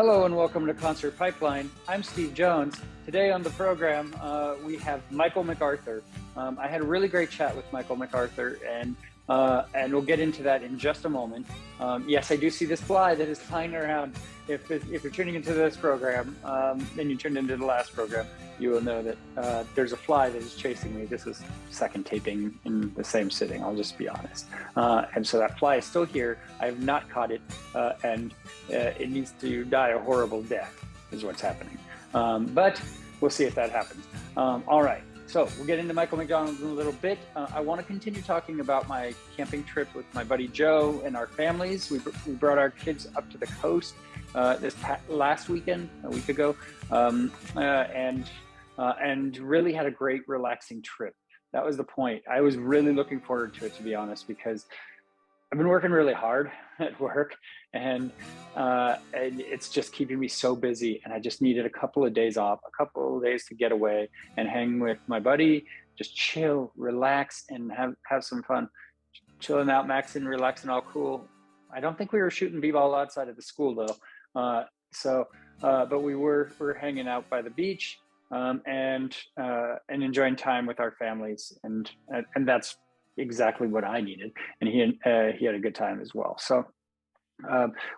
Hello and welcome to Concert Pipeline. I'm Steve Jones. Today on the program, we have Michael McArthur. I had a really great chat with Michael McArthur, and we'll get into that in just a moment. Yes, I do see this fly that is flying around. If you're tuning into this program, and you tuned into the last program, you will know that there's a fly that is chasing me. This is second taping in the same sitting, I'll just be honest. And so that fly is still here. I have not caught it, and it needs to die a horrible death is what's happening. But we'll see if that happens. All right. So we'll get into Michael McDonald in a little bit. I want to continue talking about my camping trip with my buddy Joe and our families. We brought our kids up to the coast last weekend, a week ago, and really had a great relaxing trip. That was the point. I was really looking forward to it, to be honest, because I've been working really hard at work, and it's just keeping me so busy. And I just needed a couple of days off, a couple of days to get away and hang with my buddy, just chill, relax, and have some fun. Chilling out, maxing, relaxing, all cool. I don't think we were shooting b-ball outside of the school though. But we were hanging out by the beach and enjoying time with our families, and that's exactly what I needed, and he had a good time as well. So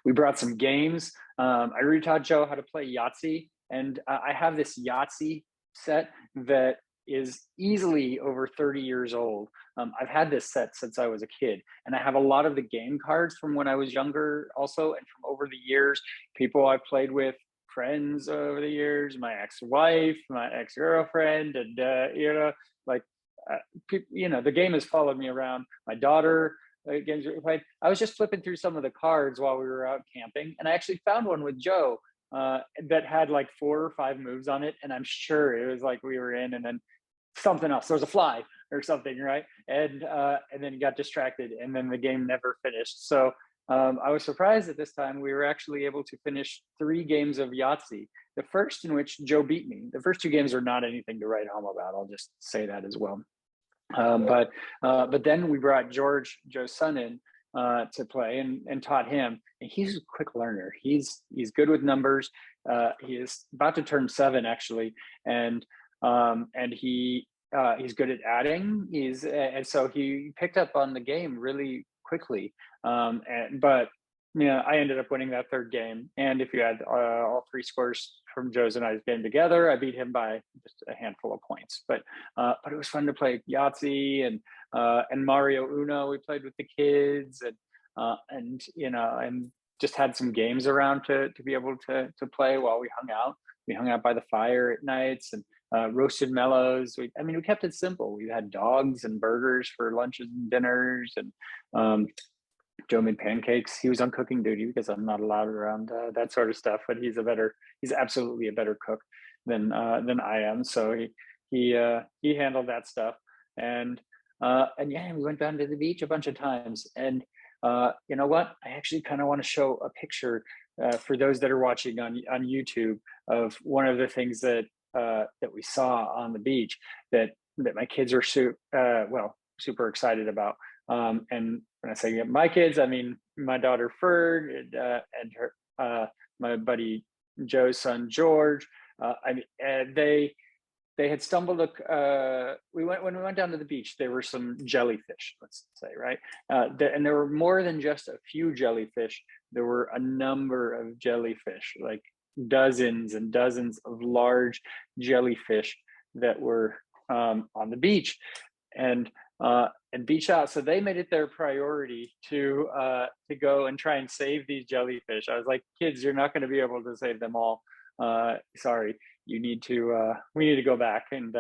we brought some games. I retaught Joe how to play Yahtzee, and I have this Yahtzee set that is easily over 30 years old. I've had this set since I was a kid, and I have a lot of the game cards from when I was younger also, and from over the years, people I've played with, friends over the years, my ex-wife, my ex-girlfriend, and the game has followed me around. My daughter, games we played. I was just flipping through some of the cards while we were out camping, and I actually found one with Joe that had like 4 or 5 moves on it, and I'm sure it was like we were in, and then something else. There was a fly or something, right? And then got distracted, and then the game never finished. So I was surprised that this time we were actually able to finish 3 games of Yahtzee. The first in which Joe beat me. The first 2 games are not anything to write home about. I'll just say that as well. But then we brought George, Joe's son, in to play and taught him. And he's a quick learner. He's good with numbers. He is about to turn 7 actually, and he's good at adding. And so he picked up on the game really quickly. But I ended up winning that 3rd game. And if you add all 3 scores from Joe's and I's game together, I beat him by just a handful of points. But it was fun to play Yahtzee and Mario Uno. We played with the kids, and just had some games around to be able to play while we hung out. We hung out by the fire at nights and roasted mellows. We kept it simple. We had dogs and burgers for lunches and dinners, and Joe made pancakes. He was on cooking duty because I'm not allowed around that sort of stuff. But he's absolutely a better cook than I am. So he handled that stuff, and we went down to the beach a bunch of times. And you know what? I actually kind of want to show a picture for those that are watching on YouTube of one of the things that we saw on the beach that my kids are super excited about. And when I say my kids, I mean my daughter Ferd and her my buddy Joe's son George. They had stumbled. When we went down to the beach, there were some jellyfish, let's say, right? And there were more than just a few jellyfish. There were a number of jellyfish, like dozens and dozens of large jellyfish that were on the beach, and beach out. So they made it their priority to go and try and save these jellyfish. I was like, kids, you're not going to be able to save them all. Sorry, we need to go back and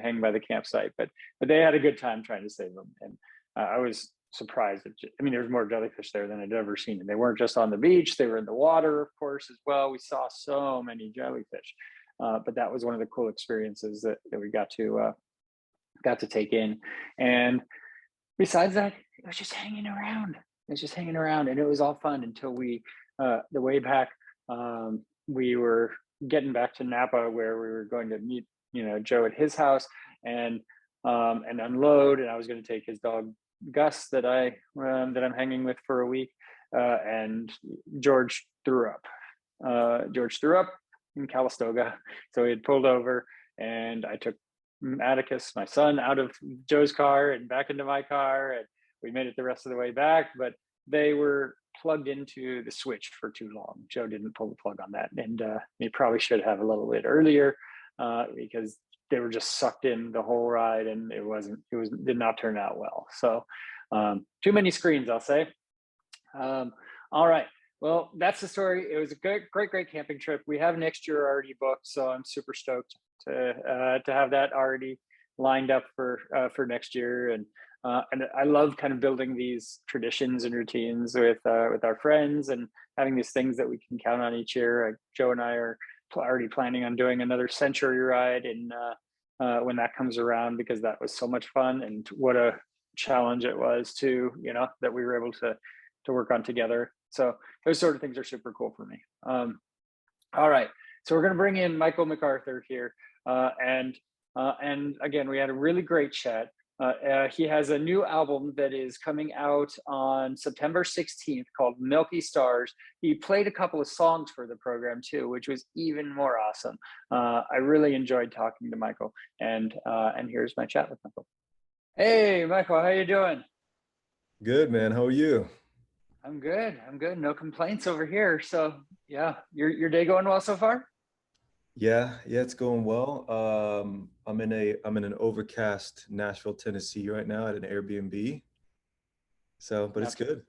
hang by the campsite. But they had a good time trying to save them, and I was surprised. There was more jellyfish there than I'd ever seen, and they weren't just on the beach; they were in the water, of course, as well. We saw so many jellyfish, but that was one of the cool experiences that we got to take in. And besides that, it was just hanging around. And it was all fun until the way back, we were getting back to Napa, where we were going to meet, Joe at his house and unload. And I was going to take his dog Gus that I'm hanging with for a week, and George threw up. George threw up in Calistoga, so we had pulled over, and I took Atticus, my son, out of Joe's car and back into my car, and we made it the rest of the way back. But they were plugged into the switch for too long. Joe didn't pull the plug on that, and he probably should have a little bit earlier, because they were just sucked in the whole ride, and did not turn out well. So too many screens, I'll say. All right. Well, that's the story. It was a great camping trip. We have next year already booked, so I'm super stoked to have that already lined up for next year. And I love kind of building these traditions and routines with our friends, and having these things that we can count on each year. Joe and I are already planning on doing another century ride, and when that comes around, because that was so much fun, and what a challenge it was to, that we were able to work on together. So those sort of things are super cool for me. All right, so we're going to bring in Michael McArthur here, and again, we had a really great chat. He has a new album that is coming out on September 16th called Milky Stars. He played a couple of songs for the program too, which was even more awesome. I really enjoyed talking to Michael, and here's my chat with Michael. Hey, Michael, how you doing? Good, man. How are you? I'm good. No complaints over here. So yeah, your day going well so far? Yeah, it's going well. I'm in an overcast Nashville, Tennessee right now at an Airbnb. But it's good.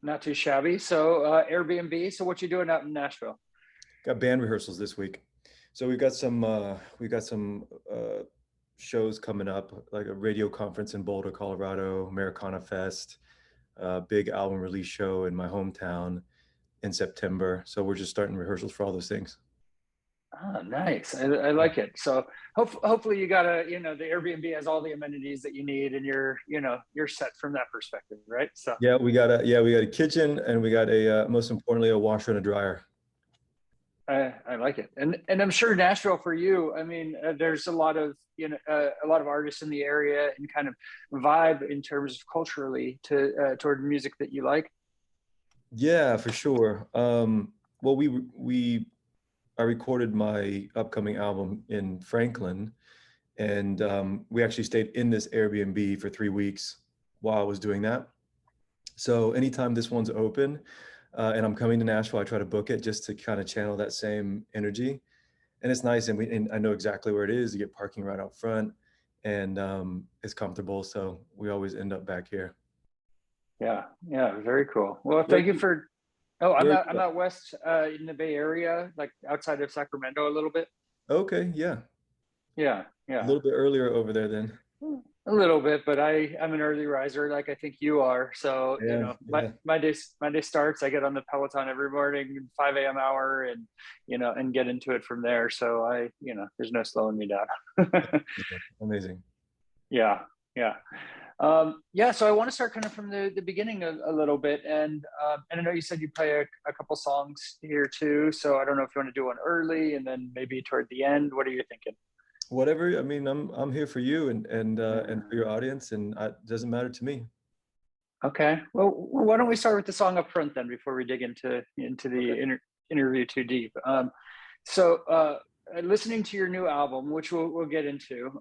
Not too shabby. So Airbnb. So what you doing out in Nashville? Got band rehearsals this week. So we've got some shows coming up, like a radio conference in Boulder, Colorado, Americana Fest, big album release show in my hometown in September. So we're just starting rehearsals for all those things. Oh, nice. I like it. So hopefully you got the Airbnb has all the amenities that you need, and you're set from that perspective, right? So yeah, we got a kitchen, and we got most importantly, a washer and a dryer. I like it. And I'm sure Nashville for you, I mean, there's a lot of artists in the area, and kind of vibe in terms of culturally toward music that you like. Yeah, for sure. Well, I recorded my upcoming album in Franklin, and we actually stayed in this Airbnb for 3 weeks while I was doing that. So anytime this one's open, and I'm coming to Nashville, I try to book it just to kind of channel that same energy. And it's nice, and I know exactly where it is. You get parking right out front, and it's comfortable. So we always end up back here. Yeah, very cool. Well, thank you for. Oh, I'm out west in the Bay Area, like outside of Sacramento a little bit. Okay, yeah. Yeah. A little bit earlier over there then. A little bit, but I'm an early riser, like I think you are. So my day starts. I get on the Peloton every morning, 5 a.m. hour, and and get into it from there. So there's no slowing me down. Amazing. Yeah. So I want to start kind of from the beginning a little bit, and I know you said you play a couple songs here too. So I don't know if you want to do one early and then maybe toward the end. What are you thinking? Whatever. I mean, I'm here for you and for your audience, and it doesn't matter to me. Okay. Well, why don't we start with the song up front then, before we dig into the interview too deep. Listening to your new album, which we'll get into,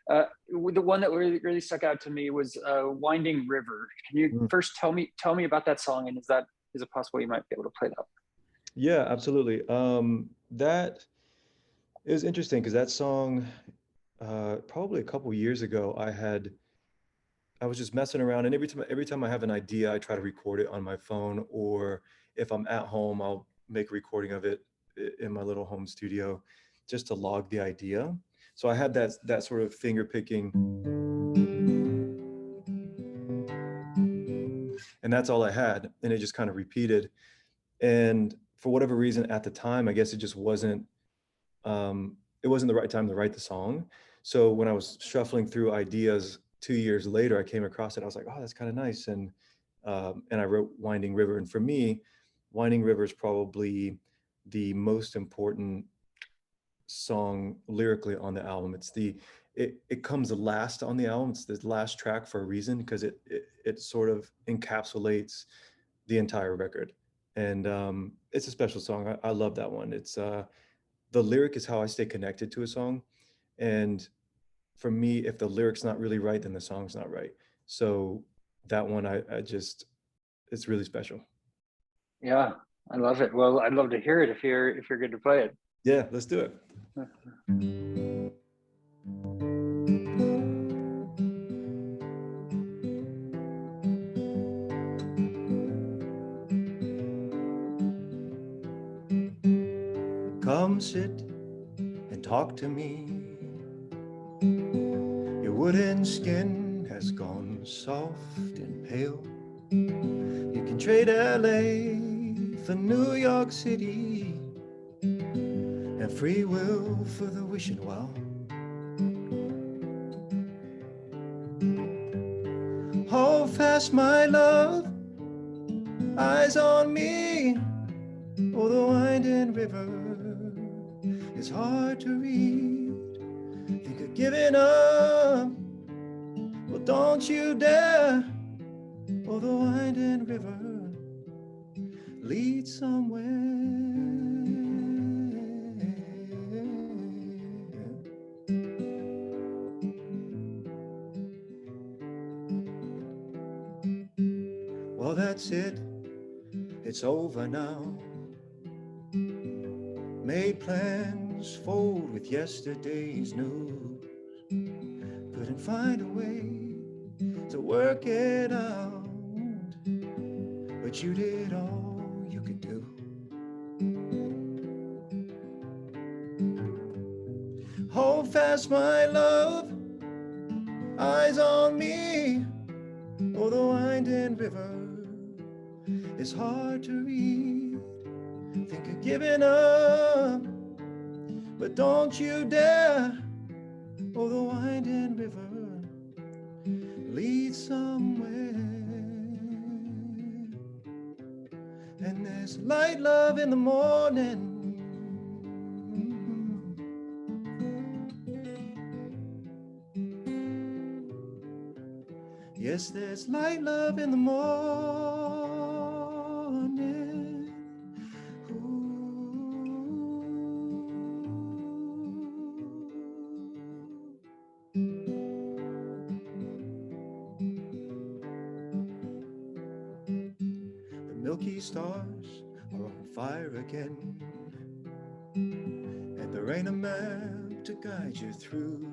the one that really stuck out to me was "Winding River." Can you first tell me about that song, and is it possible you might be able to play that? Yeah, absolutely. That is interesting because that song, probably a couple years ago, I was just messing around, and every time I have an idea, I try to record it on my phone, or if I'm at home, I'll make a recording of it in my little home studio just to log the idea. So I had that sort of finger picking, and that's all I had, and it just kind of repeated. And for whatever reason at the time, I guess it just wasn't the right time to write the song. So when I was shuffling through ideas 2 years later, I came across it. I was like, oh, that's kind of nice. And I wrote Winding River. And for me, Winding River is probably the most important song lyrically on the album. It comes last on the album. It's the last track for a reason, because it sort of encapsulates the entire record. And it's a special song. I love that one. It's the lyric is how I stay connected to a song. And for me, if the lyric's not really right, then the song's not right. So that one, I just, it's really special. Yeah, I love it. Well, I'd love to hear it if you're good to play it. Yeah, let's do it. Come sit and talk to me. Your wooden skin has gone soft and pale. You can trade LA for New York City and free will for the wishing well. Hold fast, my love, eyes on me. Oh, the winding river is hard to read. Think of giving up, well, don't you dare. Oh, the winding river leads somewhere. Well, that's it. It's over now. Made plans forward with yesterday's news. Couldn't find a way to work it out, but you did all you could do. Hold fast, my love, eyes on me. Oh, the winding river is hard to read. Think of giving up, but don't you dare. Oh, the winding river leads somewhere. And there's light, love in the morning. Yes, there's light, love in the morning. The Milky Stars are on fire again, and there ain't a map to guide you through.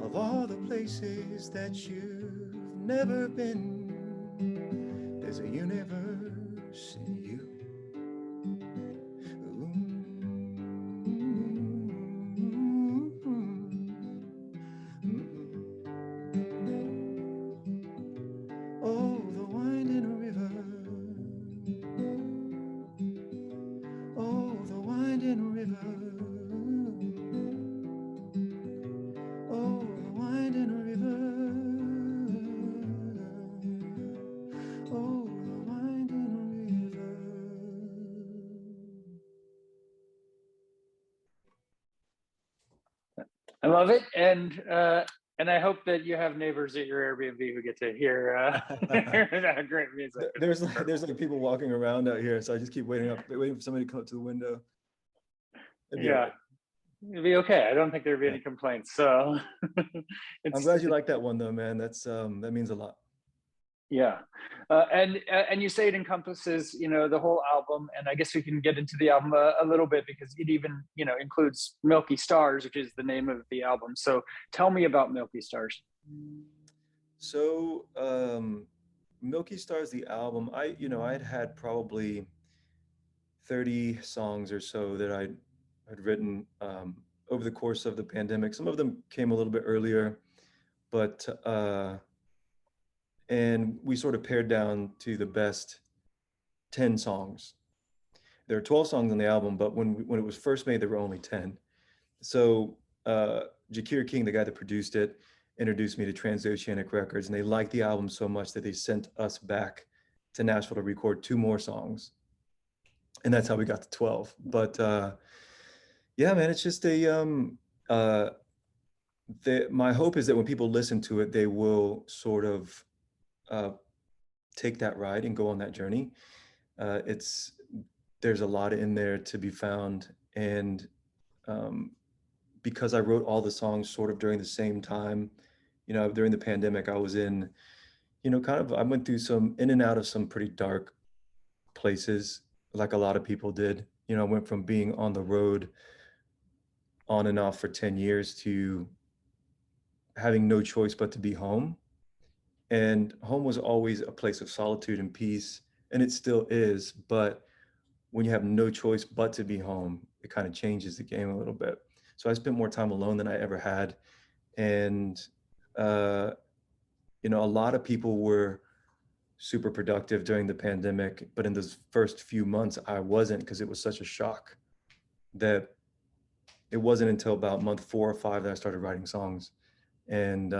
Of all the places that you've never been, there's a universe in you. Oh, the winding river. Oh, the winding river. Oh, the winding river. Oh, the winding river. I love it, and I hope that you have neighbors at your Airbnb who get to hear great music. There's like people walking around out here, so I just keep waiting for somebody to come up to the window. Yeah, it'd be okay. I don't think there'd be any complaints. So I'm glad you like that one though, man. That's that means a lot. Yeah, and you say it encompasses, the whole album, and I guess we can get into the album a little bit because it even, includes Milky Stars, which is the name of the album. So tell me about Milky Stars. So Milky Stars, the album, I'd had probably 30 songs or so that I'd written over the course of the pandemic. Some of them came a little bit earlier, but and we sort of pared down to the best 10 songs. There are 12 songs on the album, but when it was first made, there were only 10. So Jakir King, the guy that produced it, introduced me to Transoceanic Records, and they liked the album so much that they sent us back to Nashville to record 2 more songs. And that's how we got to 12. But yeah, man, it's just my hope is that when people listen to it, they will sort of take that ride and go on that journey. It's there's a lot in there to be found, and um, because I wrote all the songs sort of during the same time, during the pandemic, I was in, kind of I went through some in and out of some pretty dark places, like a lot of people did. I went from being on the road on and off for 10 years to having no choice but to be home. And home was always a place of solitude and peace, and it still is. But when you have no choice but to be home, it kind of changes the game a little bit. So I spent more time alone than I ever had. And, uh, a lot of people were super productive during the pandemic, but in those first few months, I wasn't, because it was such a shock that it wasn't until about month 4 or 5 that I started writing songs. And,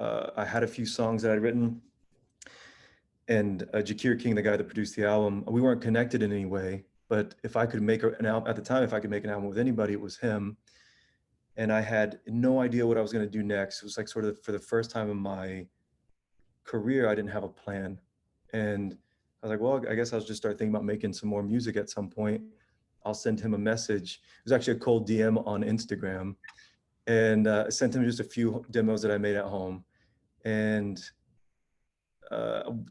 I had a few songs that I'd written, and Jakir King, the guy that produced the album, we weren't connected in any way, but if I could make an album at the time, if I could make an album with anybody, it was him. And I had no idea what I was going to do next. It was like sort of for the first time in my career, I didn't have a plan. And I was like, well, I guess I'll just start thinking about making some more music at some point. I'll send him a message. It was actually a cold DM on Instagram, and sent him just a few demos that I made at home. And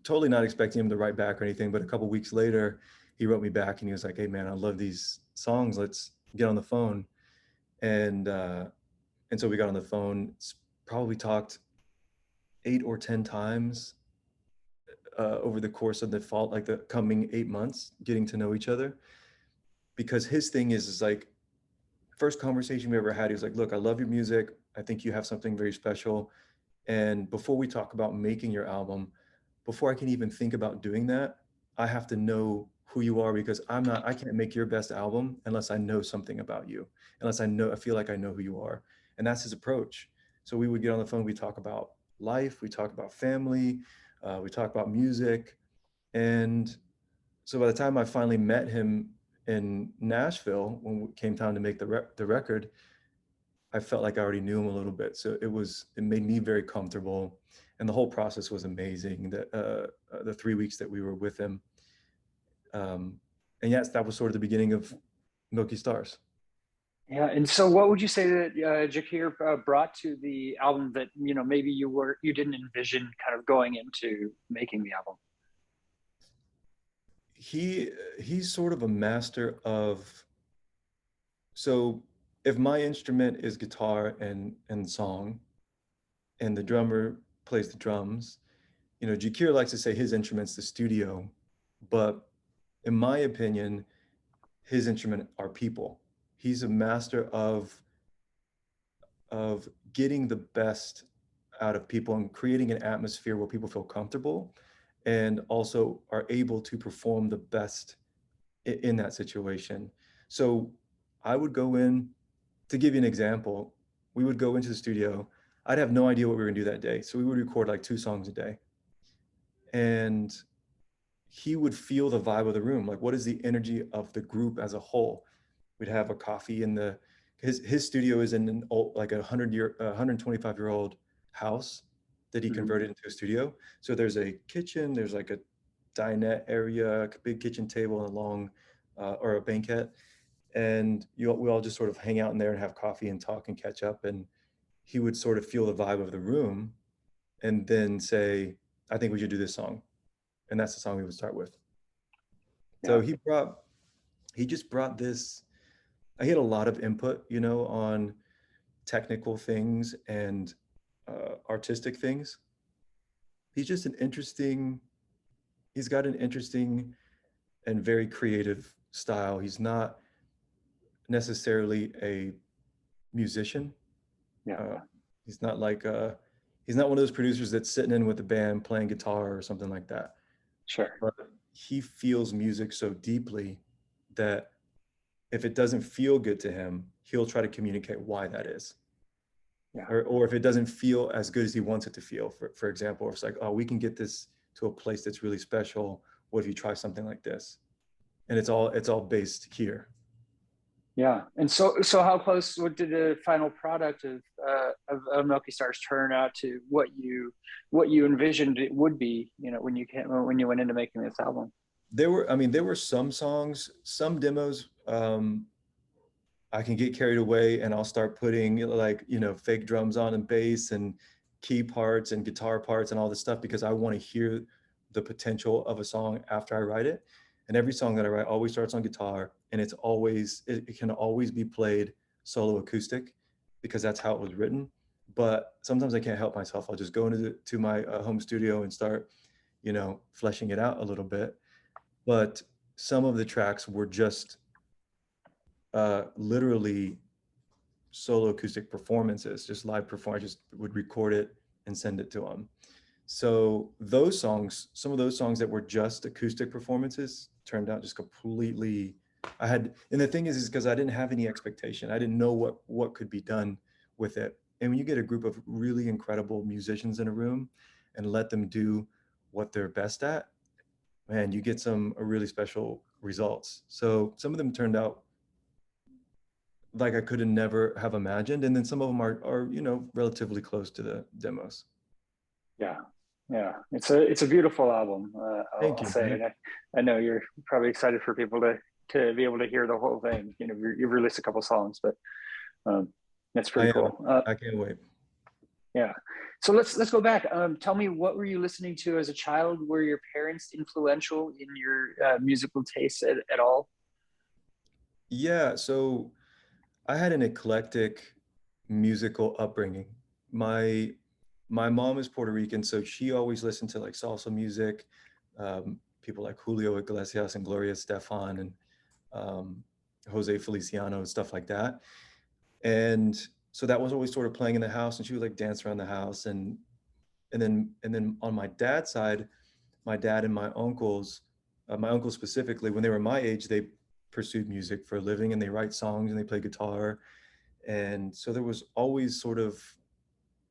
totally not expecting him to write back or anything, but a couple weeks later, he wrote me back and he was like, "Hey man, I love these songs. Let's get on the phone." And so we got on the phone. Probably talked 8 or 10 times over the course of the fall, like the coming 8 months, getting to know each other. Because his thing is like, first conversation we ever had, he was like, "Look, I love your music. I think you have something very special. And before we talk about making your album, before I can even think about doing that, I have to know who you are, because I can't make your best album unless I know something about you, unless I feel like I know who you are." And that's his approach. So we would get on the phone, we talk about life, we talk about family, we talk about music. And so by the time I finally met him in Nashville, when it came time to make the record, I felt like I already knew him a little bit. So it made me very comfortable. And the whole process was amazing. The 3 weeks that we were with him. And yes, that was sort of the beginning of Milky Stars. Yeah, and so what would you say that Jakir brought to the album that maybe you didn't envision kind of going into making the album? He's sort of a master of, so if my instrument is guitar and song, and the drummer plays the drums, Jakir likes to say his instrument's the studio, but in my opinion, his instrument are people. He's a master of getting the best out of people and creating an atmosphere where people feel comfortable and also are able to perform the best in that situation. So I would go in, to give you an example, we would go into the studio. I'd have no idea what we were gonna do that day. So we would record like 2 songs a day. And he would feel the vibe of the room. Like, what is the energy of the group as a whole? We'd have a coffee in his studio is in an old, like 125-year-old house that he Mm-hmm. converted into a studio. So there's a kitchen, there's like a dinette area, a big kitchen table, and a long or a banquette, and we all just sort of hang out in there and have coffee and talk and catch up. And he would sort of feel the vibe of the room, and then say, "I think we should do this song," and that's the song we would start with. So Yeah, he just brought this. He had a lot of input, on technical things and artistic things. He's just he's got an interesting and very creative style. He's not necessarily a musician. yeah, Uh, he's not like he's not one of those producers that's sitting in with a band playing guitar or something like that. sure. But he feels music so deeply that if it doesn't feel good to him, he'll try to communicate why that is. Yeah. Or if it doesn't feel as good as he wants it to feel, for example, or it's like, "Oh, we can get this to a place that's really special. What if you try something like this?" And it's all based here. Yeah. And so how close, what did the final product of Milky Stars turn out to what you envisioned it would be, when you went into making this album? There were some songs, some demos. I can get carried away and I'll start putting like, fake drums on and bass and key parts and guitar parts and all this stuff because I want to hear the potential of a song after I write it. And every song that I write always starts on guitar and it can always be played solo acoustic because that's how it was written. But sometimes I can't help myself. I'll just go to my home studio and start, fleshing it out a little bit. But some of the tracks were just literally solo acoustic performances, just live performance. I just would record it and send it to them. So those songs, some of those songs that were just acoustic performances turned out just completely. And the thing is because I didn't have any expectation. I didn't know what could be done with it. And when you get a group of really incredible musicians in a room and let them do what they're best at, man, you get some really special results. So some of them turned out like I could have never have imagined. And then some of them are relatively close to the demos. Yeah. Yeah. It's a beautiful album. Thank I'll you, say, man. and I know you're probably excited for people to be able to hear the whole thing. You've released a couple songs, but um, that's I pretty am. cool. I can't wait. Yeah. So let's go back. Tell me, what were you listening to as a child? Were your parents influential in your musical tastes at all? Yeah, so I had an eclectic musical upbringing. My my mom is Puerto Rican, so she always listened to like salsa music, people like Julio Iglesias and Gloria Estefan and um, Jose Feliciano and stuff like that. And so that was always sort of playing in the house, and she would like dance around the house. And then on my dad's side, my dad and my uncles specifically, when they were my age, they pursued music for a living and they write songs and they play guitar. And so there was always sort of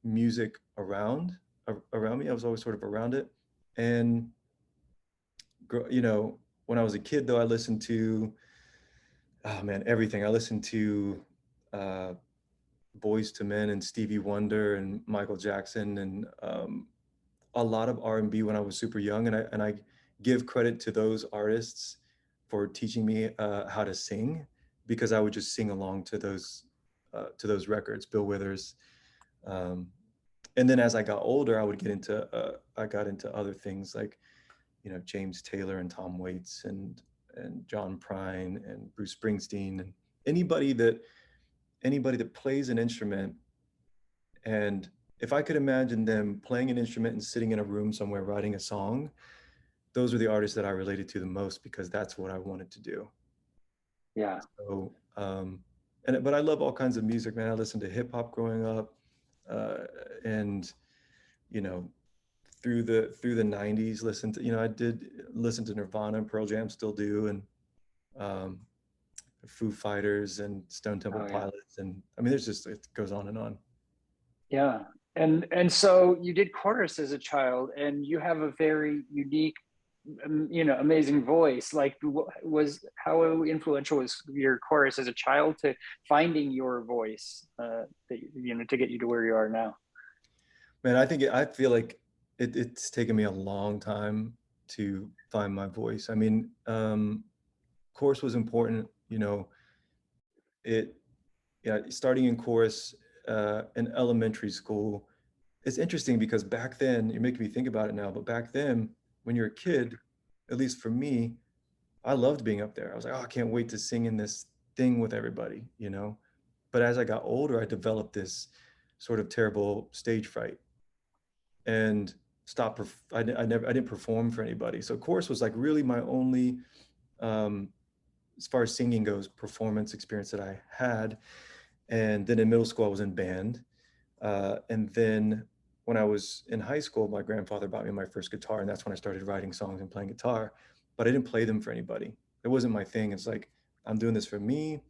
music around me. I was always sort of around it. And when I was a kid, though, I listened to, oh man, everything. I listened to uh, Boys to Men and Stevie Wonder and Michael Jackson and a lot of R&B when I was super young, and I give credit to those artists for teaching me how to sing because I would just sing along to those records, Bill Withers. Um, and then as I got older, I got into other things like James Taylor and Tom Waits and John Prine and Bruce Springsteen and anybody that anybody that plays an instrument. And if I could imagine them playing an instrument and sitting in a room somewhere writing a song, those are the artists that I related to the most because that's what I wanted to do. Yeah. So, but I love all kinds of music, man. I listened to hip hop growing up, and you know, through the '90s, I did listen to Nirvana and Pearl Jam, still do, and um, Foo Fighters and Stone Temple Oh yeah. Pilots, and I mean, it goes on and on. Yeah. And so you did chorus as a child, and you have a very unique, amazing voice. Like, was how influential was your chorus as a child to finding your voice, to get you to where you are now? Man, I feel like it's taken me a long time to find my voice. I mean, chorus was important, it yeah, starting in chorus in elementary school. It's interesting because back then, you're making me think about it now, but back then, when you're a kid, at least for me, I loved being up there. I was like, oh, I can't wait to sing in this thing with everybody. But as I got older, I developed this sort of terrible stage fright and stopped. I didn't perform for anybody. So chorus was like really my only, um, as far as singing goes, performance experience that I had. And then in middle school, I was in band. And then when I was in high school, my grandfather bought me my first guitar, and that's when I started writing songs and playing guitar. But I didn't play them for anybody. It wasn't my thing. It's like I'm doing this for me.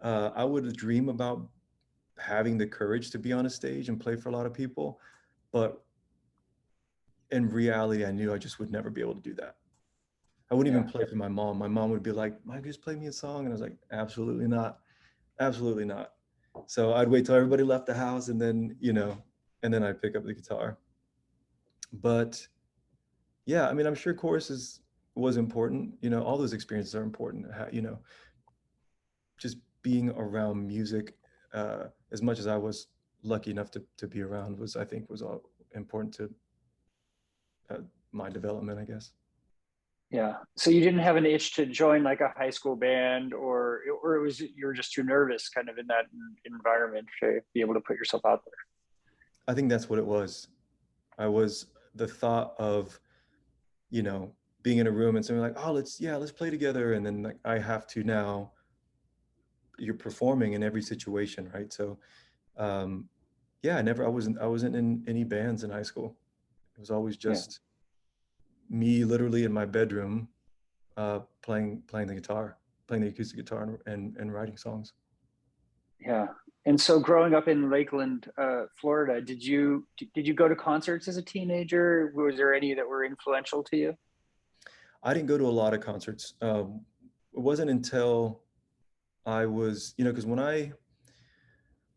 I would dream about having the courage to be on a stage and play for a lot of people, but in reality, I knew I just would never be able to do that. I wouldn't Yeah. even play for my mom. My mom would be like, "Mike, just play me a song," and I was like, "Absolutely not." Absolutely not. So I'd wait till everybody left the house, and then, and then I'd pick up the guitar. But yeah, I mean, I'm sure choruses was important. All those experiences are important. Just being around music, as much as I was lucky enough to be around, I think was all important to uh, my development, I guess. Yeah. So you didn't have an itch to join like a high school band, or it was you were just too nervous kind of in that environment to be able to put yourself out there. I think that's what it was. I was the thought of, you know, being in a room and someone like, oh, let's play together. And then like I have to now, you're performing in every situation, right? So um yeah, I wasn't in any bands in high school. It was always Yeah. just me literally in my bedroom, playing the guitar, playing the acoustic guitar and writing songs. Yeah. And so growing up in Lakeland, Florida, did you go to concerts as a teenager? Was there any that were influential to you? I didn't go to a lot of concerts. It wasn't until I was, because when I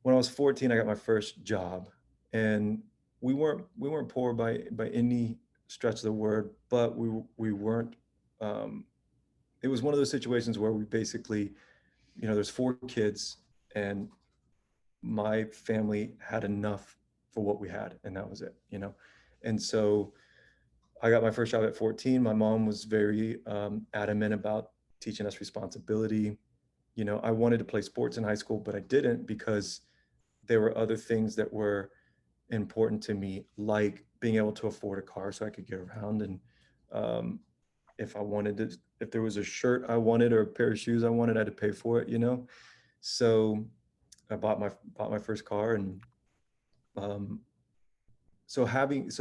was 14, I got my first job, and we weren't poor by any stretch of the word, but we weren't. Um, it was one of those situations where we basically, there's four kids, and my family had enough for what we had, and that was it. And so I got my first job at 14. My mom was very adamant about teaching us responsibility. I wanted to play sports in high school, but I didn't because there were other things that were important to me, like being able to afford a car so I could get around. And um, if there was a shirt I wanted or a pair of shoes I wanted, I had to pay for it. So I bought my first car, and um, having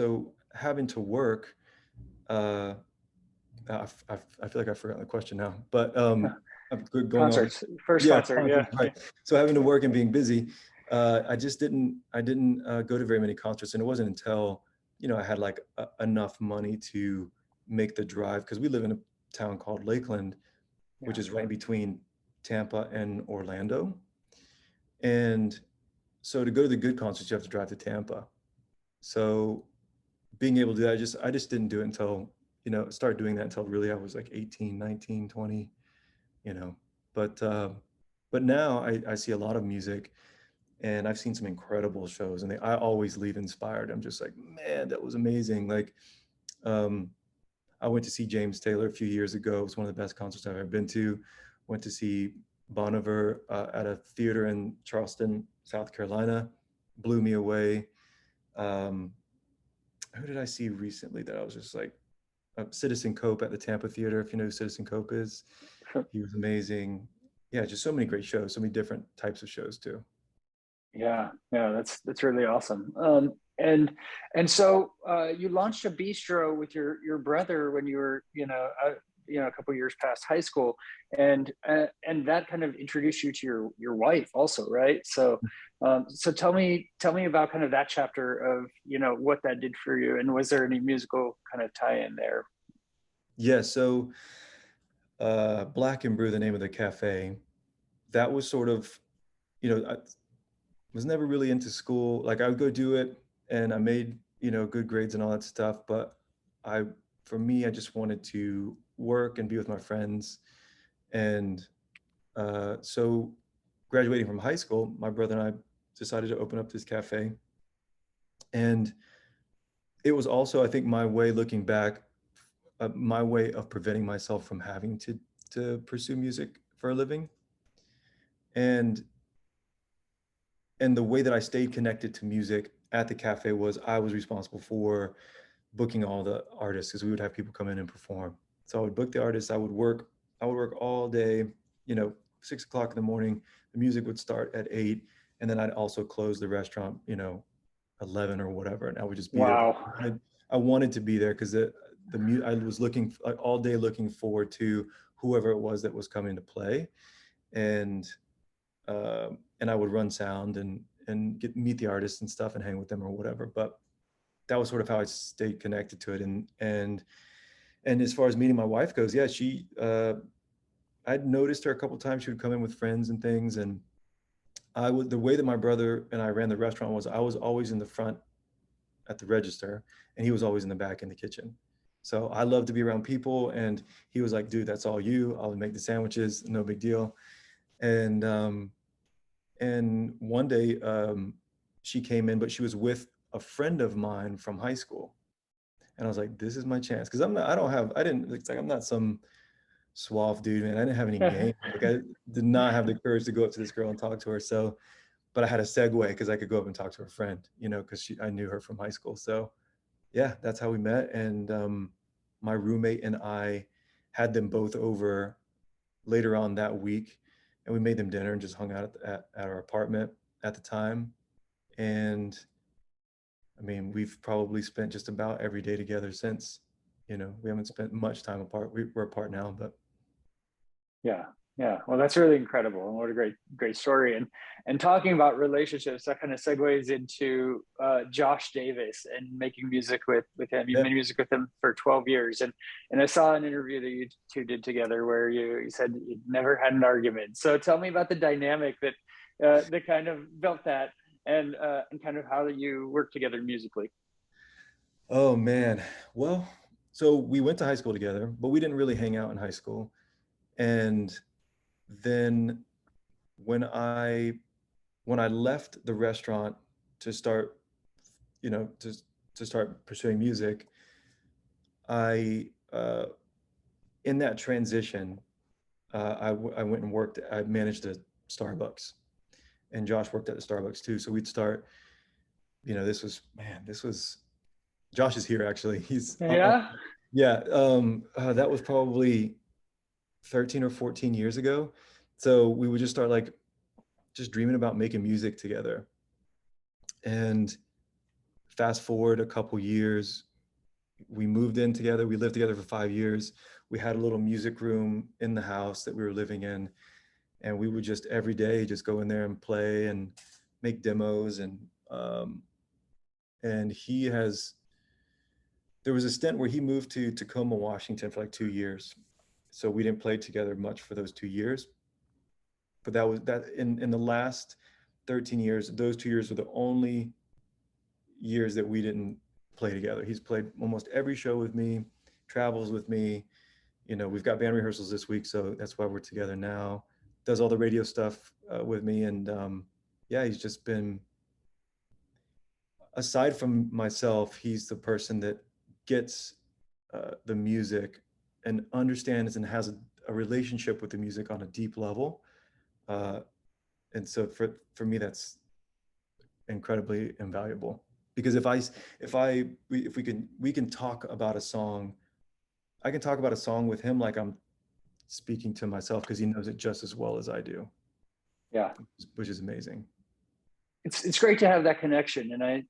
to work. Uh, I feel like I've forgotten the question now, but I'm going off. Concerts, first Yeah, concert. Yeah. concerts, right. So having to work and being busy, I didn't go to very many concerts, and it wasn't until I had like enough money to make the drive, because we live in a town called Lakeland, which Yeah. is right between Tampa and Orlando, and so to go to the good concerts, you have to drive to Tampa. So being able to do that, I just didn't do it until started doing that until really I was like 18, 19, 20, you know. But but now I see a lot of music, and I've seen some incredible shows, and I always leave inspired. I'm just like, man, that was amazing. Like, um, I went to see James Taylor a few years ago. It was one of the best concerts I've ever been to. Went to see Bon Iver at a theater in Charleston, South Carolina. Blew me away. Um, who did I see recently that I was just like, Citizen Cope at the Tampa Theater, if you know who Citizen Cope is. Sure. He was amazing. Yeah, just so many great shows, so many different types of shows too. Yeah, yeah, that's really awesome. And so you launched a bistro with your brother when you were a couple years past high school, and that kind of introduced you to your wife also, right? So tell me about kind of that chapter of what that did for you, and was there any musical kind of tie in there? Yeah, so Black and Brew, the name of the cafe, that was sort of, I was never really into school. Like I would go do it, and I made, good grades and all that stuff. But I, for me, I just wanted to work and be with my friends. And so graduating from high school, my brother and I decided to open up this cafe. And it was also, I think, my way looking back, my way of preventing myself from having to pursue music for a living. And the way that I stayed connected to music at the cafe was I was responsible for booking all the artists, because we would have people come in and perform. So I would book the artists. I would work all day, 6 o'clock in the morning. The music would start at 8, and then I'd also close the restaurant, 11 or whatever, and I would just be there. But Wow. I wanted to be there because I was looking like all day looking forward to whoever it was that was coming to play, and and I would run sound and meet the artists and stuff and hang with them or whatever. But that was sort of how I stayed connected to it. And as far as meeting my wife goes, yeah, I'd noticed her a couple times. She would come in with friends and things, and the way that my brother and I ran the restaurant was I was always in the front at the register, and he was always in the back in the kitchen. So I love to be around people, and he was like, dude, that's all you. I'll make the sandwiches, no big deal. And one day she came in, but she was with a friend of mine from high school. And I was like, this is my chance. Cause it's like, I'm not some suave dude, man. I didn't have any game. Like I did not have the courage to go up to this girl and talk to her. So, but I had a segue because I could go up and talk to her friend, you know, because I knew her from high school. So yeah, that's how we met. And my roommate and I had them both over later on that week, and we made them dinner and just hung out at our apartment at the time. And I mean, we've probably spent just about every day together since. You know, we haven't spent much time apart. We're apart now, but Yeah, yeah. Well, that's really incredible, and what a great story. And talking about relationships, that kind of segues into Josh Davis and making music with him. You've yeah. made music with him for 12 years, and I saw an interview that you two did together where you said you never had an argument. So tell me about the dynamic that kind of built that, and kind of how you work together musically. Oh man. Well, so we went to high school together, but we didn't really hang out in high school. And then when I when I left the restaurant to start, you know, to start pursuing music, I in that transition, I went and worked. I managed a Starbucks, and Josh worked at the Starbucks too. So we'd start. You know, this was Josh is here actually. He's Yeah. yeah. That was probably 13 or 14 years ago. So we would just start like just dreaming about making music together. And fast forward a couple years, we moved in together. We lived together for 5 years. We had a little music room in the house that we were living in, and we would just every day just go in there and play and make demos. And he has there was a stint where he moved to Tacoma, Washington for like 2 years. So we didn't play together much for those 2 years. But that was that in the last 13 years, those 2 years were the only years that we didn't play together. He's played almost every show with me, travels with me. You know, we've got band rehearsals this week, so that's why we're together now. Does all the radio stuff with me, and yeah, he's just been. Aside from myself, he's the person that gets the music and understands and has a relationship with the music on a deep level. Uh, and so for me, that's incredibly invaluable because if we can talk about a song. I can talk about a song with him like I'm speaking to myself because he knows it just as well as I do, Yeah. which is amazing. It's great to have that connection, and I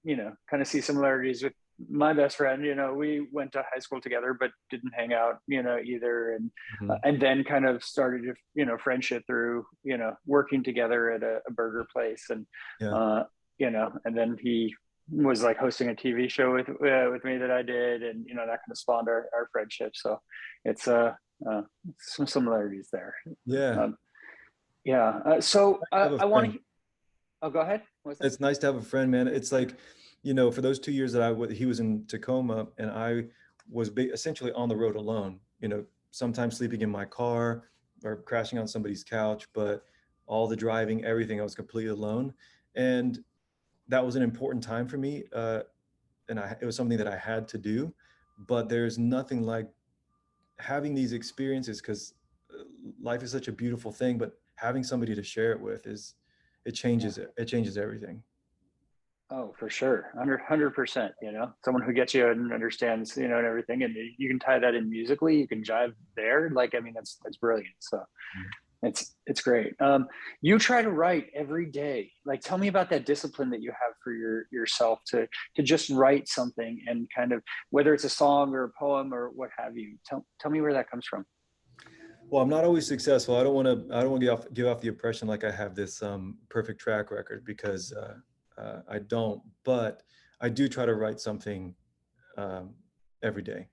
kind of see similarities with my best friend. We went to high school together but didn't hang out either, Mhm. and then kind of started friendship through working together at a burger place, and Yeah. and then he was like hosting a TV show with me that I did, and that kind of spawned our friendship. So it's some similarities there. Yeah. um, yeah. So I have a I want friend. to. Oh, go ahead. What was that? It's nice to have a friend, man. It's like, for those 2 years that he was in Tacoma and I was essentially on the road alone, sometimes sleeping in my car or crashing on somebody's couch, but all the driving, everything, I was completely alone. And that was an important time for me. And it was something that I had to do, but there's nothing like having these experiences because life is such a beautiful thing, but having somebody to share it with Yeah. it changes everything. Oh, for sure. 100%, someone who gets you and understands, and everything. And you can tie that in musically, you can jive there. Like, I mean, that's brilliant. So it's great. You try to write every day. Like, tell me about that discipline that you have for yourself to just write something, and kind of, whether it's a song or a poem or what have you. Tell me where that comes from. Well, I'm not always successful. I don't want to give off the impression like I have this perfect track record because I don't. But I do try to write something um, every day,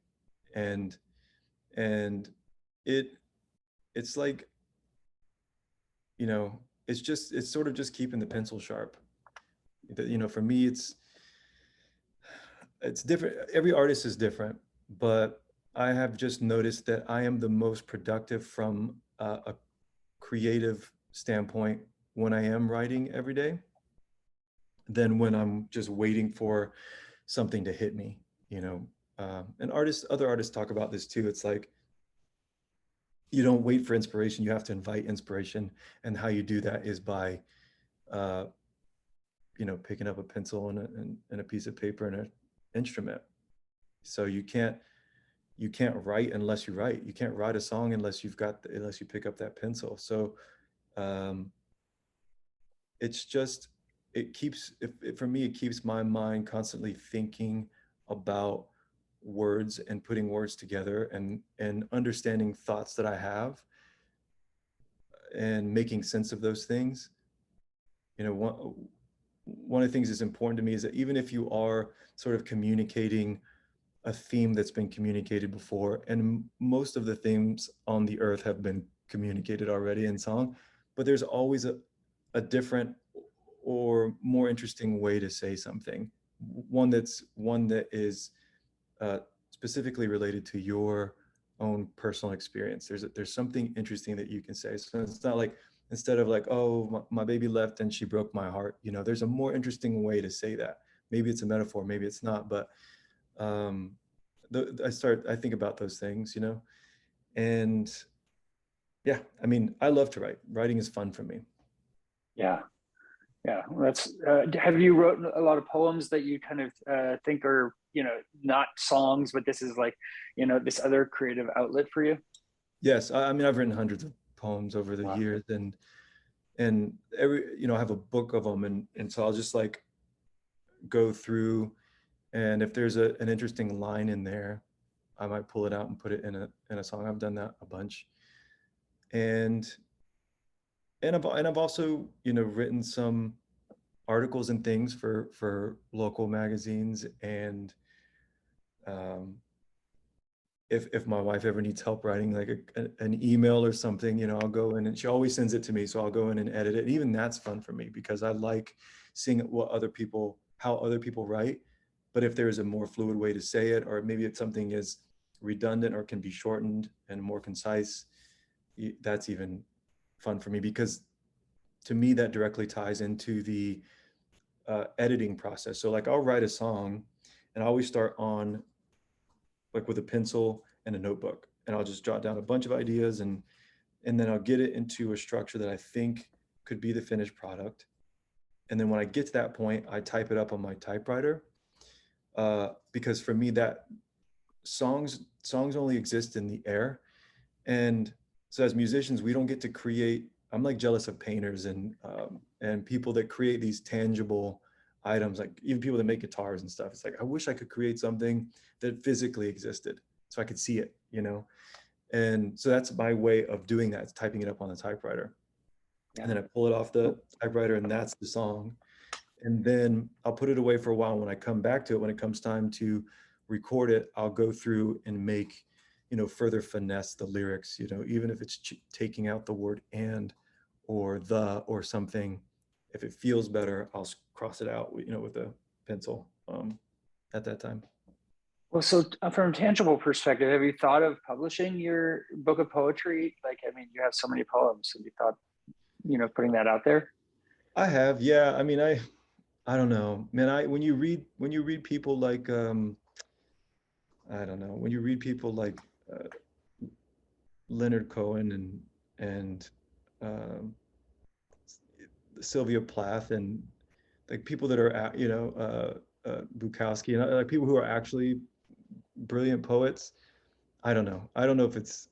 and and it it's like, you know it's sort of just keeping the pencil sharp. You know, for me, it's different. Every artist is different, but I have just noticed that I am the most productive from a creative standpoint when I am writing every day than when I'm just waiting for something to hit me, you know. And other artists talk about this too. It's like you don't wait for inspiration, you have to invite inspiration. And how you do that is by, uh, you know, picking up a pencil and a piece of paper and an instrument. So you can't write unless you write. You can't write a song unless unless you pick up that pencil. So um, it's just it keeps for me it keeps my mind constantly thinking about words and putting words together and understanding thoughts that I have and making sense of those things. You know, one of the things that's important to me is that even if you are sort of communicating a theme that's been communicated before, and most of the themes on the earth have been communicated already in song, but there's always a different or more interesting way to say something, one that is uh, specifically related to your own personal experience. There's something interesting that you can say. So it's not like, instead of like, oh, my baby left and she broke my heart, you know, there's a more interesting way to say that. Maybe it's a metaphor, maybe it's not, but um, I think about those things, you know, and yeah, I mean, I love to write. Writing is fun for me. Yeah. Yeah, well, that's. Have you wrote a lot of poems that you kind of think are, you know, not songs, but this is like, you know, this other creative outlet for you? Yes, I mean, I've written hundreds of poems over the Wow. years, and every, you know, I have a book of them, and so I'll just like go through, and if there's an interesting line in there, I might pull it out and put it in a song. I've done that a bunch, and I've also, you know, written some articles and things for local magazines, and um, if my wife ever needs help writing like an email or something, you know, I'll go in, and she always sends it to me, so I'll go in and edit it. And even that's fun for me because I like seeing how other people write. But if there is a more fluid way to say it, or maybe it's something is redundant or can be shortened and more concise, that's even fun for me, because to me that directly ties into the editing process. So like I'll write a song and I always start on like with a pencil and a notebook, and I'll just jot down a bunch of ideas, and then I'll get it into a structure that I think could be the finished product. And then when I get to that point, I type it up on my typewriter, because for me that songs only exist in the air. And so as musicians, we don't get to create. I'm like jealous of painters and people that create these tangible items, like even people that make guitars and stuff. It's like, I wish I could create something that physically existed so I could see it, you know? And so that's my way of doing that. It's typing it up on the typewriter. Yeah. And then I pull it off the typewriter, and that's the song. And then I'll put it away for a while. When I come back to it, when it comes time to record it, I'll go through and make, you know, further finesse the lyrics, you know, even if it's taking out the word and or the or something. If it feels better, I'll cross it out, you know, with a pencil at that time. Well, so from a tangible perspective, have you thought of publishing your book of poetry? Like, I mean, you have so many poems. Have you thought, you know, putting that out there? I have, yeah. I mean, I don't know, man. When you read people like I don't know, when you read people like uh, Leonard Cohen and um, Sylvia Plath, and like people that are you know, Bukowski, and like people who are actually brilliant poets. I don't know if it's,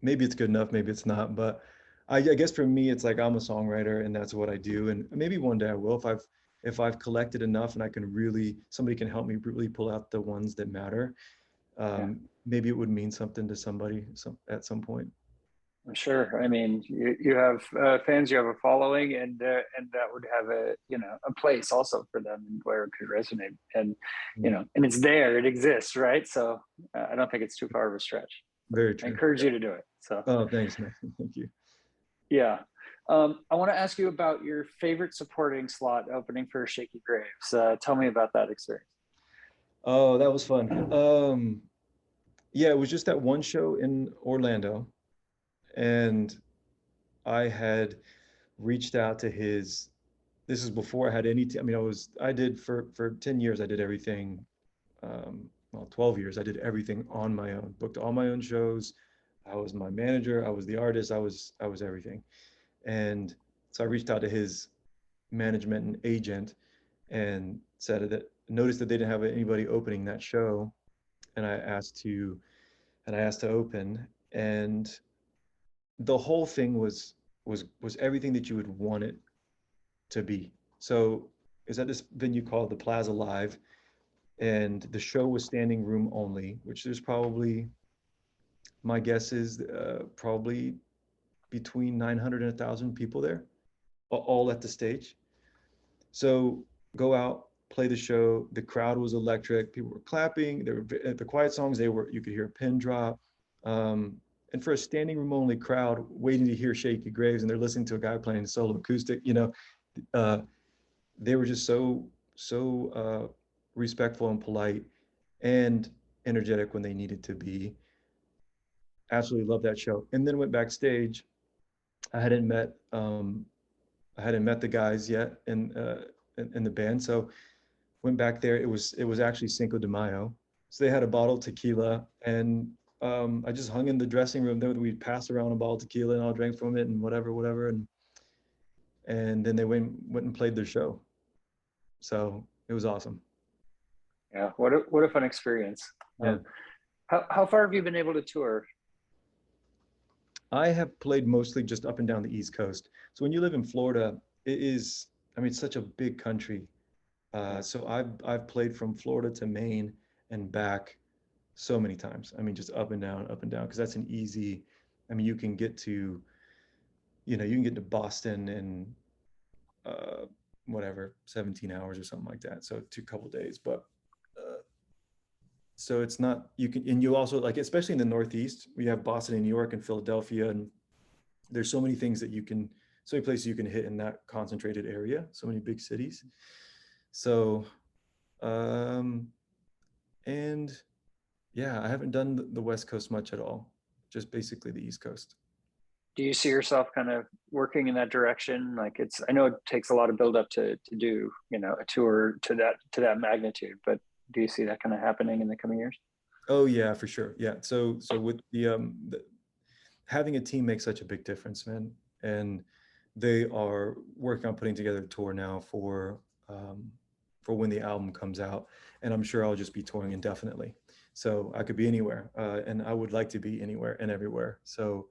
maybe it's good enough, maybe it's not, but I guess for me it's like I'm a songwriter and that's what I do, and maybe one day I will, if I've collected enough and I can really, somebody can help me really pull out the ones that matter. Yeah, Maybe it would mean something to somebody at some point. I'm sure. I mean, you have fans, you have a following, and that would have a, you know, a place also for them and where it could resonate, and you Mm. know, and it's there, it exists, right? So I don't think it's too far of a stretch. Very I true. encourage you to do it. So Oh, thanks, man. Thank you. Yeah. I want to ask you about your favorite supporting slot opening for Shakey Graves. Tell me about that experience. Oh, that was fun. Yeah, it was just that one show in Orlando, and I had reached out to his. This is before I had any. I mean, I did for 10 years. I did everything. Well, 12 years. I did everything on my own. Booked all my own shows. I was my manager. I was the artist. I was everything. And so I reached out to his management and agent and said that noticed that they didn't have anybody opening that show, and I asked to open, and the whole thing was everything that you would want it to be. So is at this venue called the Plaza Live, and the show was standing room only, which there's probably, my guess is probably between 900 and 1,000 people there, all at the stage. So go out, play the show. The crowd was electric. People were clapping. They were at the quiet songs. You could hear a pin drop. Um, and for a standing room only crowd waiting to hear Shakey Graves, and they're listening to a guy playing solo acoustic, uh, they were just so respectful and polite and energetic when they needed to be. Absolutely loved that show. And then went backstage. I hadn't met um, I hadn't met the guys yet in the band, so went back there. It was actually Cinco de Mayo, so they had a bottle of tequila, and I just hung in the dressing room. Then we'd pass around a bottle of tequila, and I'll drink from it, and whatever, and then they went and played their show. So it was awesome. Yeah. What a fun experience. Yeah, How far have you been able to tour? I have played mostly just up and down the East Coast. So when you live in Florida, it is, I mean, it's such a big country. Yeah. So I've played from Florida to Maine and back so many times. I mean, just up and down, because that's an easy. I mean, you can get to Boston in uh, whatever 17 hours or something like that. So two couple days, but so it's not you can and you also like especially in the Northeast, we have Boston and New York and Philadelphia, and there's so many things that you can so many places you can hit in that concentrated area, so many big cities. So um, and yeah, I haven't done the West Coast much at all, just basically the East Coast. Do you see yourself kind of working in that direction? Like I know it takes a lot of build up to do, a tour to that magnitude, but do you see that kind of happening in the coming years? Oh yeah, for sure. Yeah. So with having a team makes such a big difference, man. And they are working on putting together a tour now um, for when the album comes out, and I'm sure I'll just be touring indefinitely. So I could be anywhere, and I would like to be anywhere and everywhere. So,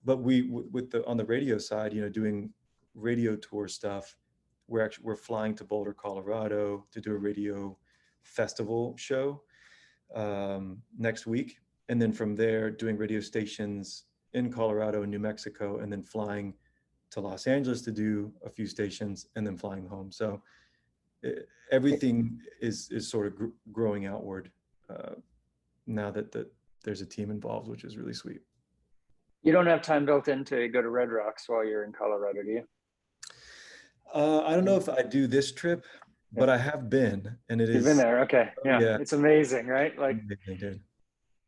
but with the on the radio side, doing radio tour stuff, we're flying to Boulder, Colorado, to do a radio festival show next week, and then from there doing radio stations in Colorado and New Mexico, and then flying to Los Angeles to do a few stations, and then flying home. So everything is sort of growing outward uh, now that there's a team involved, which is really sweet. You don't have time built in to go to Red Rocks while you're in Colorado, do you? I don't know if I do this trip, Yeah. but I have been, and it You've been is, there. Okay. oh Yeah. yeah, It's amazing, right? Like amazing, dude.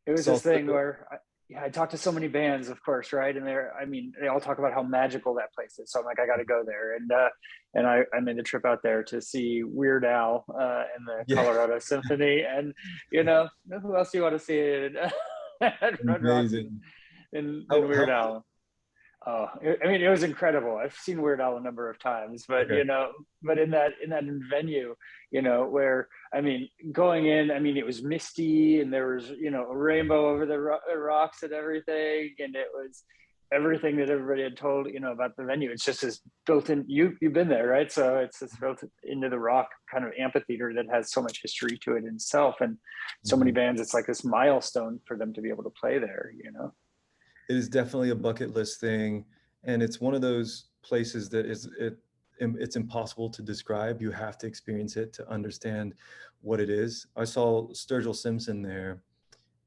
it was this Salt. thing where I talked to so many bands, of course, right? And I mean, they all talk about how magical that place is. So I'm like, I got to go there. And I made the trip out there to see Weird Al and the Yeah, Colorado Symphony. And, who else do you want to see at Red Rocks amazing. in How Weird Al? Oh, I mean, it was incredible. I've seen Weird Al a number of times, but okay. but in that venue, where I mean, going in, I mean, it was misty and there was a rainbow over the rocks and everything, and it was everything that everybody had told about the venue. It's just this built in. You've been there, right? So it's this built into the rock kind of amphitheater that has so much history to it in itself, and so many Mhm. bands. It's like this milestone for them to be able to play there. It is definitely a bucket list thing, and it's one of those places that it's impossible to describe. You have to experience it to understand what it is. I saw Sturgill Simpson there,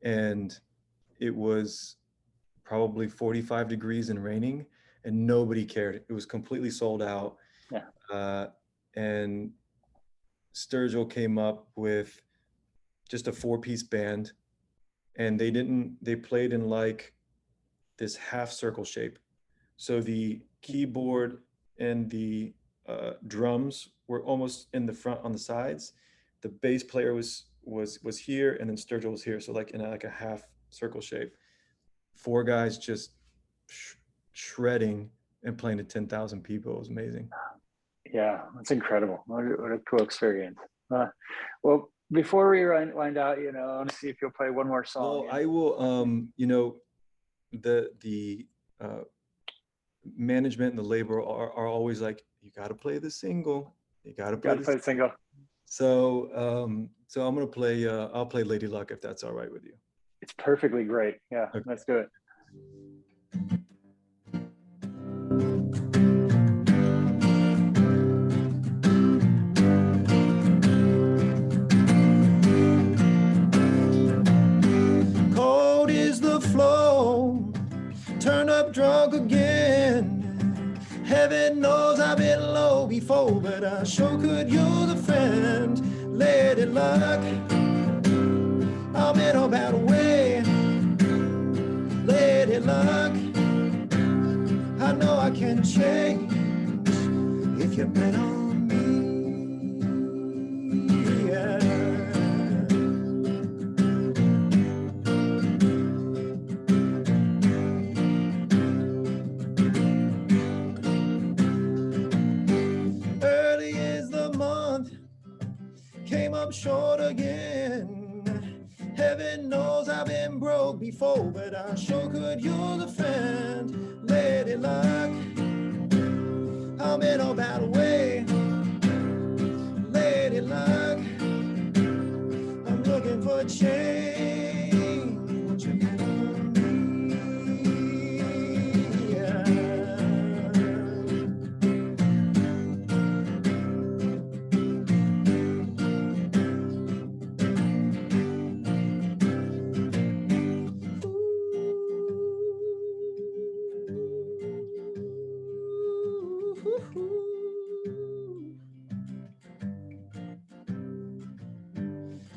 and it was probably 45 degrees and raining, and nobody cared. It was completely sold out. Yeah. And Sturgill came up with just a 4-piece band, and they played in like this half circle shape. So the keyboard and the drums were almost in the front on the sides. The bass player was here, and then Sturgill was here. So like in like a half circle shape. 4 guys just shredding and playing to 10,000 people. It was amazing. Yeah, that's incredible. What a cool experience. Well, before we wind out, I want to see if you'll play one more song. Well, I will. The management and the label are always like, you got to play the single. You got to play the single. So I'm gonna play. I'll play Lady Luck if that's all right with you. It's perfectly great. Yeah, okay. Let's do it. Cold is the flow, turn up drunk again. Heaven knows I've been low before, but I sure could use a friend. Lady Luck, I'm in a bad way. Lady Luck, I know I can change if you bet on me. Yeah. Early is the month, came up short again. Heaven knows I've been broke before, but I sure could use a friend. Lady Luck, I'm in a bad way. Lady Luck, I'm looking for change. Won't you bet on me? Yeah.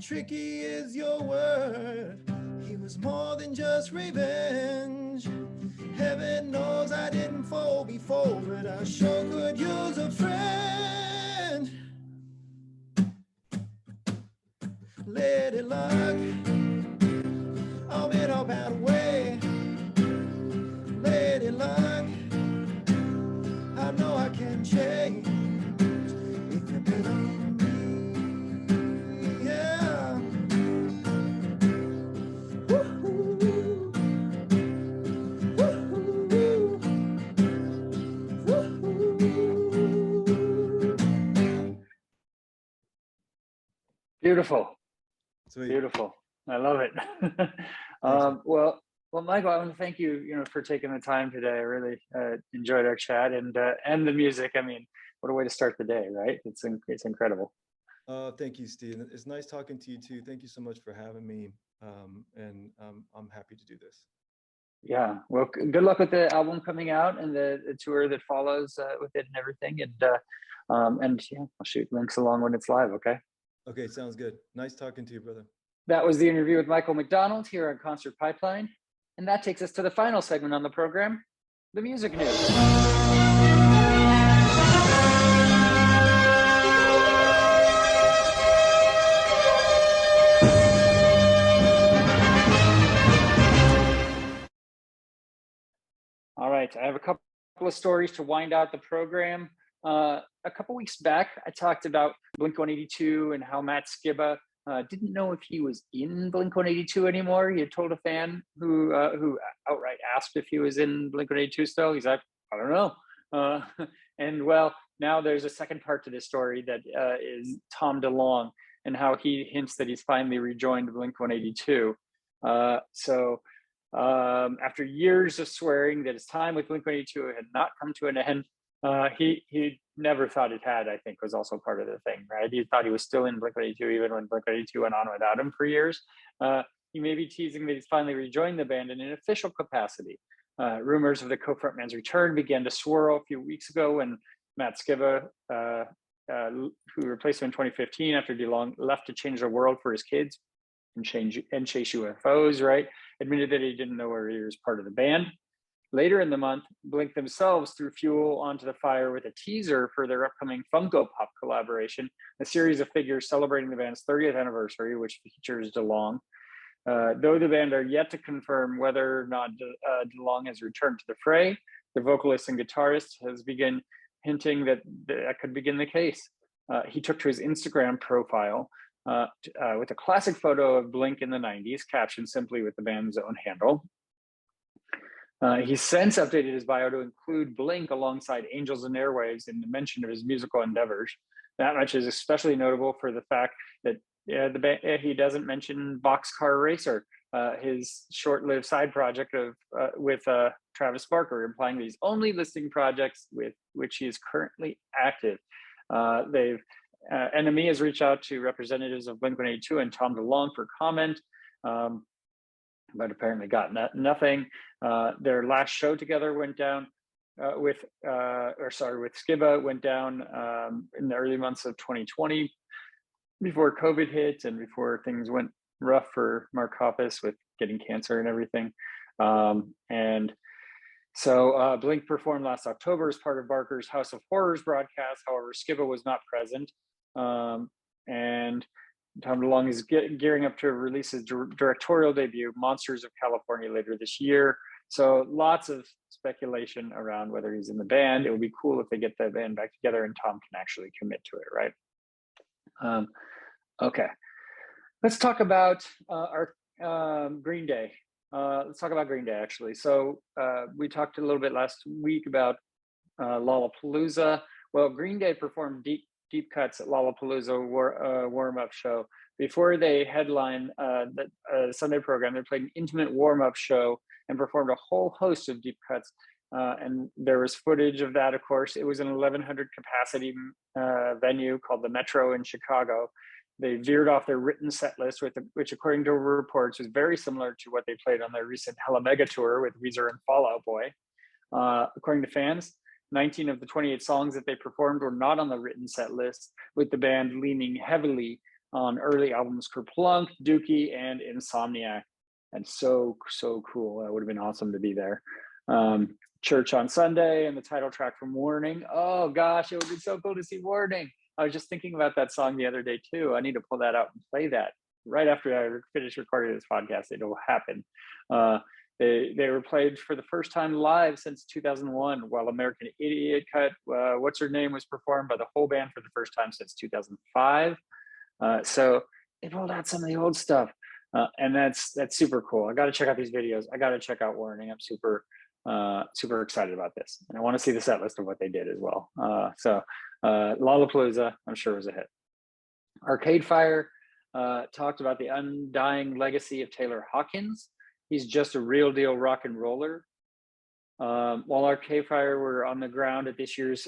Tricky is your word. He was more than just revenge. Heaven knows I didn't fall before, but I sure could use a friend. Lady Luck, I'm in a bad way. Lady Luck, I know I can change if you bet on me. Yeah. Woo-hoo. Woo-hoo. Woo-hoo. Beautiful. Sweet. Beautiful. I love it. Well, Michael, I want to thank you, for taking the time today. I really enjoyed our chat and the music. I mean, what a way to start the day, right? It's incredible. Thank you, Steve. It's nice talking to you too. Thank you so much for having me. And I'm happy to do this. Yeah. Well, good luck with the album coming out and the tour that follows with it and everything. And yeah, I'll shoot links along when it's live. Okay. Okay. Sounds good. Nice talking to you, brother. That was the interview with Michael McDonald here on Concert Pipeline. And that takes us to the final segment on the program, the music news. All right, I have a couple of stories to wind out the program. A couple weeks back, I talked about Blink-182 and how Matt Skiba didn't know if he was in Blink-182 anymore. He had told a fan who outright asked if he was in Blink-182 still. He's like, I don't know. And well, now there's a second part to this story that is Tom DeLonge and how he hints that he's finally rejoined Blink-182. After years of swearing that his time with Blink-182 had not come to an end, he never thought it had, I think, was also part of the thing, right? He thought he was still in Blink-182 even when Blink-182 went on without him for years. He may be teasing that he's finally rejoined the band in an official capacity. Rumors of the co-frontman's return began to swirl a few weeks ago when Matt Skiba, who replaced him in 2015 after DeLonge left to change the world for his kids and chase UFOs, right? Admitted that he didn't know where he was part of the band. Later in the month, Blink themselves threw fuel onto the fire with a teaser for their upcoming Funko Pop collaboration, a series of figures celebrating the band's 30th anniversary, which features DeLonge. Though the band are yet to confirm whether or not DeLonge has returned to the fray, the vocalist and guitarist has begun hinting that that could begin the case. He took to his Instagram profile with a classic photo of Blink in the 90s, captioned simply with the band's own handle. He's since updated his bio to include Blink alongside Angels and Airwaves in the mention of his musical endeavors. That much is especially notable for the fact that he doesn't mention Boxcar Racer, his short-lived side project with Travis Barker, implying that he's only listing projects with which he is currently active. NME has reached out to representatives of Blink-182 and Tom DeLonge for comment, but apparently got nothing. Their last show together went down with Skiba, went down in the early months of 2020, before COVID hit and before things went rough for Mark Hoppus with getting cancer and everything. So Blink performed last October as part of Barker's House of Horrors broadcast. However, Skiba was not present. And Tom DeLonge is gearing up to release his directorial debut, Monsters of California, later this year. So lots of speculation around whether he's in the band. It would be cool if they get the band back together and Tom can actually commit to it, right? Okay, let's talk about our Green Day. Let's talk about Green Day, actually. So we talked a little bit last week about Lollapalooza. Well, Green Day performed deep cuts at Lollapalooza warm-up show. Before they headline the Sunday program, they played an intimate warm-up show and performed a whole host of deep cuts. And there was footage of that, of course. It was an 1,100 capacity venue called the Metro in Chicago. They veered off their written set list, which according to reports was very similar to what they played on their recent Hella Mega tour with Weezer and Fall Out Boy. According to fans, 19 of the 28 songs that they performed were not on the written set list, with the band leaning heavily on early albums Kerplunk, Dookie, and Insomniac. And so cool. That would have been awesome to be there. Church on Sunday and the title track from Warning. Oh gosh, it would be so cool to see Warning. I was just thinking about that song the other day too. I need to pull that out and play that right after I finish recording this podcast. It'll happen. They were played for the first time live since 2001, while American Idiot cut What's Her Name was performed by the whole band for the first time since 2005. So they pulled out some of the old stuff, and that's super cool. I got to check out these videos. I got to check out Warning. I'm super excited about this, and I want to see the set list of what they did as well. Lollapalooza, I'm sure, was a hit. Arcade Fire talked about the undying legacy of Taylor Hawkins. He's just a real deal rock and roller. While Arcade Fire were on the ground at this year's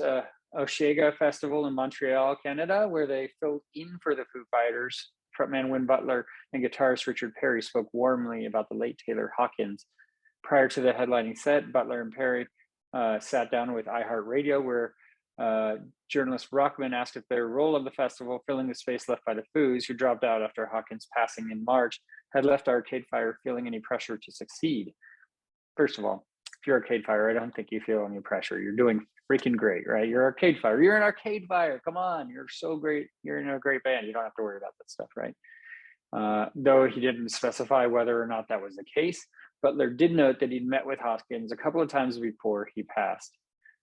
Osheaga Festival in Montreal, Canada, where they filled in for the Foo Fighters, frontman Win Butler and guitarist Richard Perry spoke warmly about the late Taylor Hawkins. Prior to the headlining set, Butler and Perry sat down with iHeartRadio, where journalist Rockman asked if their role of the festival, filling the space left by the Foos, who dropped out after Hawkins' passing in March, had left Arcade Fire feeling any pressure to succeed. First of all, if you're Arcade Fire, I don't think you feel any pressure. You're doing freaking great, right? You're Arcade Fire. You're an Arcade Fire. Come on, you're so great. You're in a great band. You don't have to worry about that stuff, right? Though he didn't specify whether or not that was the case, Butler did note that he'd met with Hawkins a couple of times before he passed.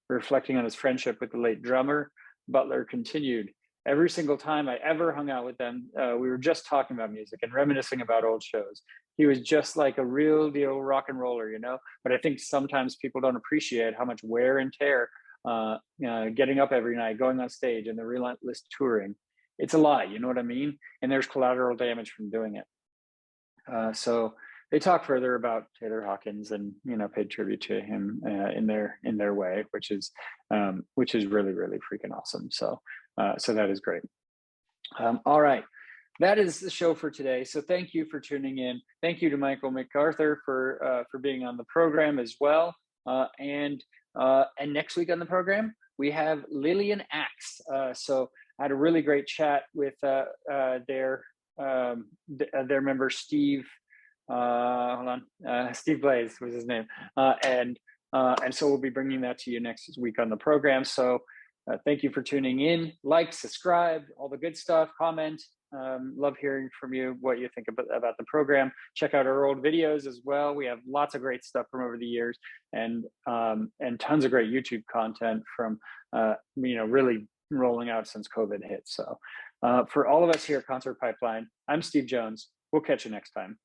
Reflecting on his friendship with the late drummer, Butler continued, "Every single time I ever hung out with them, we were just talking about music and reminiscing about old shows. He was just like a real deal rock and roller, you know? But I think sometimes people don't appreciate how much wear and tear, getting up every night, going on stage, and the relentless touring. It's a lot, you know what I mean? And there's collateral damage from doing it." So they talk further about Taylor Hawkins and, you know, paid tribute to him in their way, which is really, really freaking awesome. So that is great. All right, that is the show for today. So thank you for tuning in. Thank you to Michael McArthur for being on the program as well. And next week on the program we have Lillian Axe. So I had a really great chat with their member Steve. Steve Blaze was his name, and so we'll be bringing that to you next week on the program. So thank you for tuning in. Like, subscribe, all the good stuff. Comment. Love hearing from you what you think about the program. Check out our old videos as well. We have lots of great stuff from over the years, and tons of great YouTube content from really rolling out since COVID hit. So for all of us here at Concert Pipeline, I'm Steve Jones. We'll catch you next time.